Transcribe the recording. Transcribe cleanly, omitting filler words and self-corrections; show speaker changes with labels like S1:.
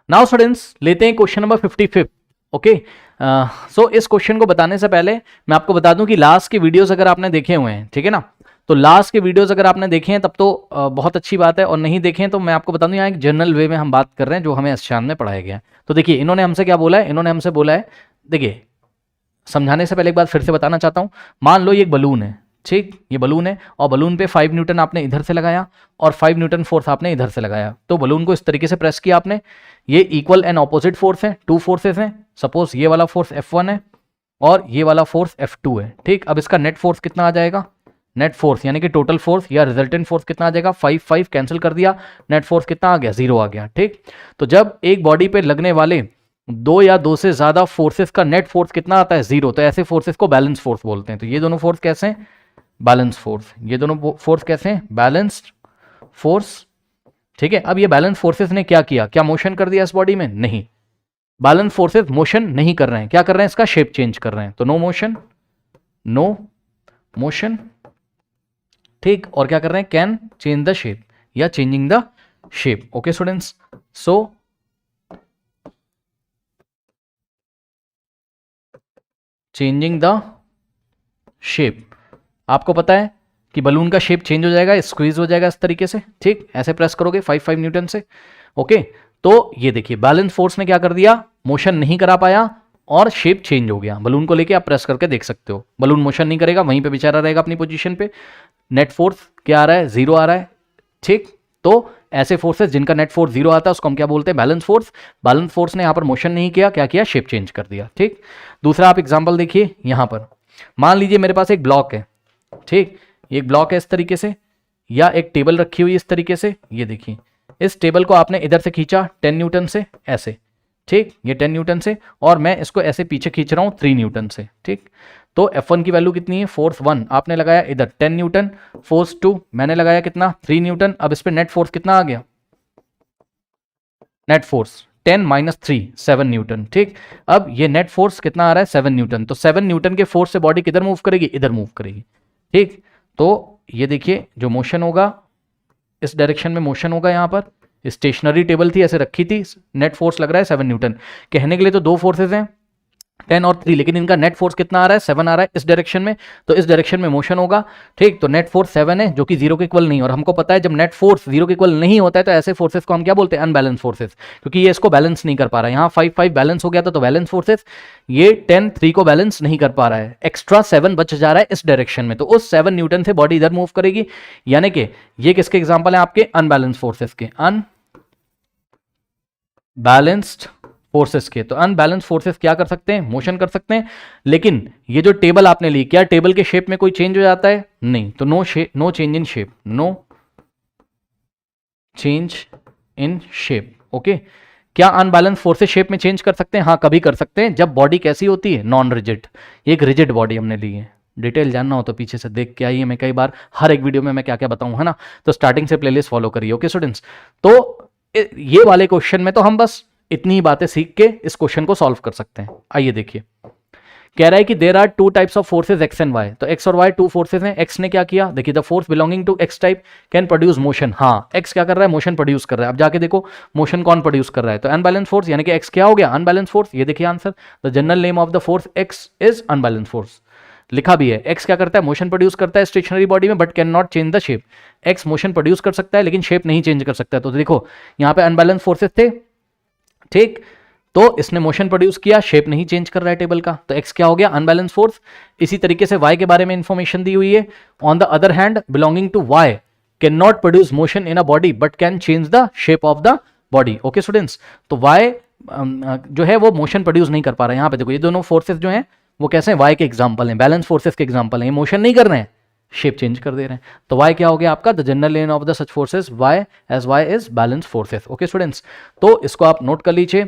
S1: Now students लेते हैं question number 55। Okay, सो इस क्वेश्चन को बताने से पहले मैं आपको बता दूं कि लास्ट के वीडियोस अगर आपने देखे हुए हैं, ठीक है ना, तो लास्ट के वीडियोस अगर आपने देखे हैं तब तो बहुत अच्छी बात है, और नहीं देखे हैं तो मैं आपको बता दूं यहाँ एक जनरल वे में हम बात कर रहे हैं जो हमें एस्शान में पढ़ाया गया है। तो देखिए इन्होंने हमसे क्या बोला है, इन्होंने हमसे बोला है, देखिए समझाने से पहले एक बार फिर से बताना चाहता हूँ। मान लो ये एक बलून है, ठीक, ये बलून है और बलून पे 5 न्यूटन आपने इधर से लगाया और 5 न्यूटन फोर्स आपने इधर से लगाया, तो बलून को इस तरीके से प्रेस किया आपने। ये इक्वल एंड ऑपोजिट फोर्स है, टू फोर्सेस हैं। सपोज ये वाला फोर्स F1 है और ये वाला फोर्स F2 है, ठीक। अब इसका नेट फोर्स कितना आ जाएगा, नेट फोर्स यानी कि टोटल फोर्स या रिजल्टेंट फोर्स कितना आ जाएगा, 5 कैंसिल कर दिया, नेट फोर्स कितना आ गया, 0 आ गया, ठीक। तो जब एक बॉडी पे लगने वाले दो या दो से ज्यादा फोर्सेस का नेट फोर्स कितना आता है, 0, तो ऐसे फोर्सेस को बैलेंस फोर्स बोलते हैं। तो ये दोनों फोर्स कैसे हैं, बैलेंस फोर्स। ये दोनों फोर्स कैसे हैं, बैलेंस्ड फोर्स, ठीक है। अब ये बैलेंस फोर्सेस ने क्या किया, क्या मोशन कर दिया इस बॉडी में, नहीं, बैलेंस फोर्सेस मोशन नहीं कर रहे हैं, क्या कर रहे हैं, इसका शेप चेंज कर रहे हैं। तो नो मोशन, नो मोशन, ठीक। और क्या कर रहे हैं, कैन चेंज द शेप या changing the shape. Okay students, so changing the shape, आपको पता है कि बलून का शेप चेंज हो जाएगा, स्क्वीज हो जाएगा इस तरीके से, ठीक। ऐसे प्रेस करोगे 5 न्यूटन से। ओके, तो ये देखिए बैलेंस फोर्स ने क्या कर दिया, मोशन नहीं करा पाया और शेप चेंज हो गया। बलून को लेके आप प्रेस करके देख सकते हो, बलून मोशन नहीं करेगा, वहीं पे बेचारा रहेगा अपनी पोजीशन पे। नेट फोर्स क्या आ रहा है, 0 आ रहा है, ठीक। तो ऐसे फोर्सेस जिनका नेट फोर्स 0 आता है उसको हम क्या बोलते हैं, बैलेंस फोर्स। बैलेंस फोर्स ने यहां पर मोशन नहीं किया, क्या किया, शेप चेंज कर दिया, ठीक। दूसरा आप एग्जाम्पल देखिए, यहां पर मान लीजिए मेरे पास एक ब्लॉक है, ठीक, एक ब्लॉक है इस तरीके से, या एक टेबल रखी हुई इस तरीके से। ये देखिए इस टेबल को आपने इधर से खींचा 10 न्यूटन से, ऐसे, ठीक, ये 10 न्यूटन से, और मैं इसको ऐसे पीछे खींच रहा हूं 3 न्यूटन से, ठीक। तो F1 की वैल्यू कितनी है, फोर्स 1 आपने लगाया इधर 10 न्यूटन, फोर्स 2 मैंने लगाया कितना, 3 न्यूटन। अब इस पे नेट फोर्स कितना आ गया, नेट फोर्स 10 माइनस 3 7 न्यूटन, ठीक। अब ये नेट फोर्स कितना आ रहा है, 7 न्यूटन। तो 7 न्यूटन के फोर्स से बॉडी किधर मूव करेगी, इधर मूव करेगी, ठीक। तो ये देखिए जो मोशन होगा, इस डायरेक्शन में मोशन होगा। यहां पर स्टेशनरी टेबल थी, ऐसे रखी थी, नेट फोर्स लग रहा है 7 न्यूटन। कहने के लिए तो दो फोर्सेस हैं 10 और 3, लेकिन इनका नेट फोर्स कितना आ रहा है, 7 आ रहा है इस डायरेक्शन में, तो इस डायरेक्शन में मोशन होगा, ठीक। तो नेट फोर्स 7 है जो कि 0 के इक्वल नहीं, और हमको पता है जब नेट फोर्स 0 के इक्वल नहीं होता है तो ऐसे फोर्सेस को हम क्या बोलते हैं, अनबैलेंस फोर्सेस, क्योंकि ये इसको बैलेंस नहीं कर पा रहा है। यहाँ 5 बैलेंस हो गया था तो बैलेंस फोर्सेस, ये 10 3 को बैलेंस नहीं कर पा रहा है, एक्स्ट्रा 7 बच जा रहा है इस डायरेक्शन में, तो उस 7 न्यूटन से बॉडी इधर मूव करेगी। यानी कि ये किसके एग्जाम्पल है, आपके अनबैलेंस फोर्सेस के, अनबैलेंस्ड फोर्सेस के। तो अनबैलेंस फोर्सेस क्या कर सकते हैं, मोशन कर सकते हैं। लेकिन ये जो टेबल आपने ली, क्या टेबल के शेप में कोई चेंज हो जाता है, नहीं। तो no change in shape, no change in shape. Okay, क्या अनबैलेंस फोर्सेस शेप में चेंज कर सकते हैं, हाँ कभी कर सकते हैं, जब बॉडी कैसी होती है, नॉन रिजिड। एक रिजिड बॉडी हमने ली है, डिटेल जानना हो तो पीछे से देख के आइए, मैं कई बार हर एक वीडियो में मैं क्या क्या बताऊं, है ना। तो स्टार्टिंग से प्लेलिस्ट फॉलो करिए। ओके स्टूडेंट्स, तो ये वाले क्वेश्चन में तो हम बस इतनी ही बातें सीख के इस क्वेश्चन को सॉल्व कर सकते हैं। आइए देखिए, कह रहा है कि there are 2 types of forces X and Y. तो एक्स और वाई 2 फोर्सेस हैं। एक्स ने क्या किया, देखिए the force belonging to X type can produce motion. हाँ, एक्स क्या कर रहा है, मोशन प्रोड्यूस कर रहा है। अब जाके देखो मोशन कौन प्रोड्यूस कर रहा है, तो अनबैलेंस फोर्स, यानी कि एक्स क्या हो गया, अनबैलेंस फोर्स। ये देखिए answer, the general name of the force x is unbalance force. लिखा भी है, एक्स क्या करता है, मोशन प्रोड्यूस करता है स्टेशनरी बॉडी में, but can not change the shape. X motion produce कर सकता है लेकिन शेप नहीं चेंज कर सकता है। तो देखो यहाँ पे अनबैलेंस फोर्सेस थे, ठीक, तो इसने मोशन प्रोड्यूस किया, शेप नहीं चेंज कर रहा है टेबल का, तो एक्स क्या हो गया, अनबैलेंस फोर्स। इसी तरीके से वाई के बारे में इंफॉर्मेशन दी हुई है, on the other hand belonging to Y can not produce motion in a body but can change the shape of the body. Okay students, तो वाई जो है वो मोशन प्रोड्यूस नहीं कर पा रहा है। यहाँ पे देखो ये दोनों फोर्सेस जो हैं वो कैसे हैं, वाई के एग्जाम्पल हैं, बैलेंस फोर्सेस के एग्जाम्पल हैं, मोशन नहीं कर रहे हैं, शेप चेंज कर दे रहे हैं। तो y क्या हो गया आपका, the general name of the such forces y, as y is balance forces. Okay students, तो इसको आप नोट कर लीजिए।